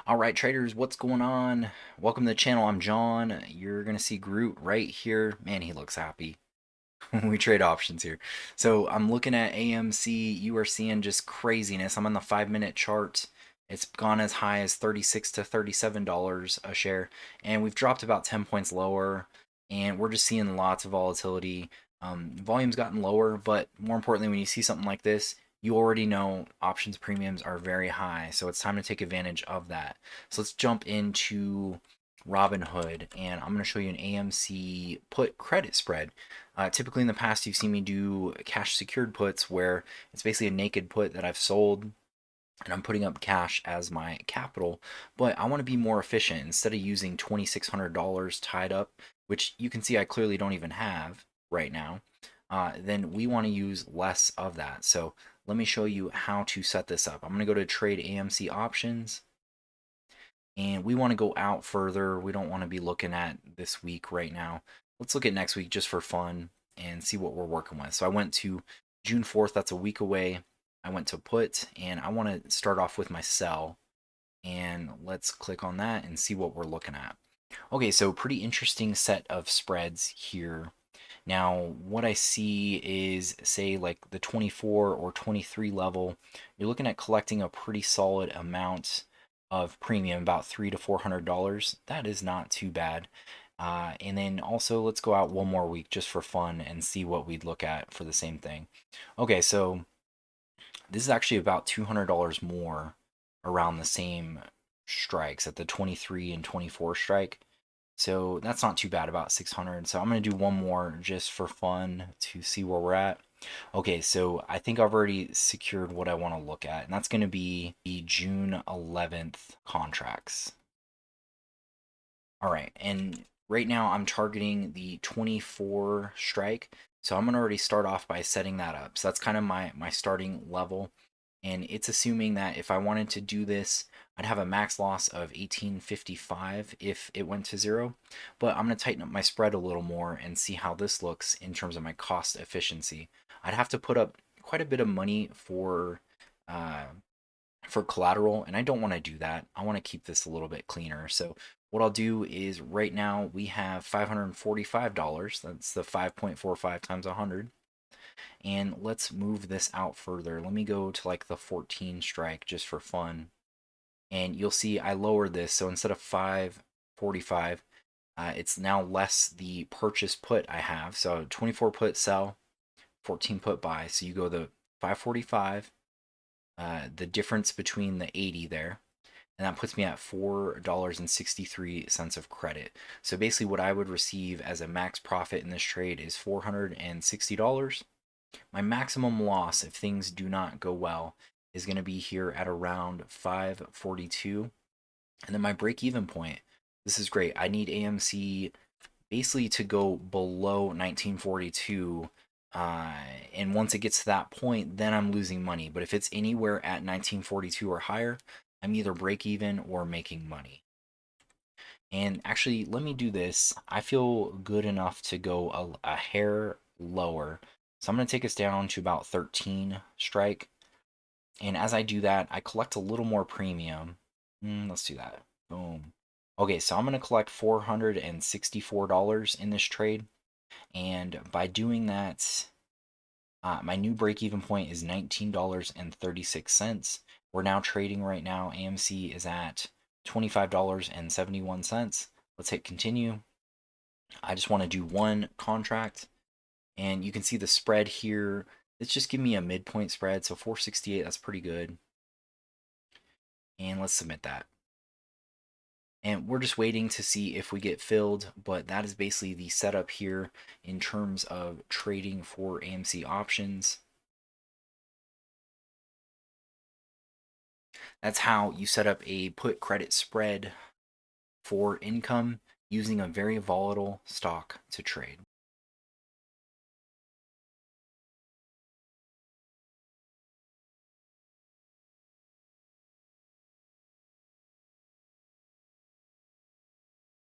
All right, traders, what's going on? Welcome to the channel. I'm John. You're going to see Groot right here. Man, he looks happy. We trade options here. So I'm looking at AMC. You are seeing just craziness. I'm on the 5 minute chart. It's gone as high as $36 to $37 a share, and we've dropped about 10 points lower, and we're just seeing lots of volatility. Volume's gotten lower, but more importantly, when you see something like this, you already know options premiums are very high, so it's time to take advantage of that. So let's jump into Robinhood, and I'm going to show you an AMC put credit spread. Typically in the past, you've seen me do cash secured puts where it's basically a naked put that I've sold and I'm putting up cash as my capital. But I want to be more efficient. Instead of using $2,600 tied up, which you can see I clearly don't even have right now, then we want to use less of that. So let me show you how to set this up. I'm going to go to trade AMC options, and we want to go out further. We don't want to be looking at this week right now. Let's look at next week just for fun and see what we're working with. So I went to June 4th, that's a week away. I went to put, and I want to start off with my sell, and let's click on that and see what we're looking at. Okay, so pretty interesting set of spreads here. Now, what I see is, say, like the 24 or 23 level, you're looking at collecting a pretty solid amount of premium, about $300 to $400. That is not too bad. And then also, let's go out one more week just for fun and see what we'd look at for the same thing. Okay, so this is actually about $200 more around the same strikes at the 23 and 24 strike. So that's not too bad, about 600. So I'm going to do one more just for fun to see where we're at. Okay, so I think I've already secured what I want to look at, and that's going to be the June 11th contracts. All right, and right now I'm targeting the 24 strike. So I'm going to already start off by setting that up. So that's kind of my starting level. And it's assuming that if I wanted to do this, I'd have a max loss of 1855 if it went to zero. But I'm going to tighten up my spread a little more and see how this looks in terms of my cost efficiency. I'd have to put up quite a bit of money uh, for collateral, and I don't want to do that. I want to keep this a little bit cleaner. So what I'll do is right now we have $545. That's the 5.45 times 100. And let's move this out further. Let me go to like the 14 strike just for fun. And you'll see I lowered this. So instead of 545, it's now less the purchase put I have. So 24 put sell, 14 put buy. So you go the 545, the difference between the 80 there, and that puts me at $4.63 of credit. So basically what I would receive as a max profit in this trade is $460. My maximum loss if things do not go well is going to be here at around 542. And then my break even point, this is great. I need AMC basically to go below 1942. And once it gets to that point, then I'm losing money. But if it's anywhere at 1942 or higher, I'm either break even or making money. And actually, let me do this. I feel good enough to go a hair lower. So I'm going to take us down to about 13 strike. And as I do that, I collect a little more premium. Let's do that. Boom. Okay, so I'm going to collect $464 in this trade. And by doing that, my new break even point is $19.36. We're now trading right now. AMC is at $25.71. Let's hit continue. I just want to do one contract, and you can see the spread here. It's just giving me a midpoint spread, so 468, that's pretty good. And let's submit that. And we're just waiting to see if we get filled, but that is basically the setup here in terms of trading for AMC options. That's how you set up a put credit spread for income using a very volatile stock to trade.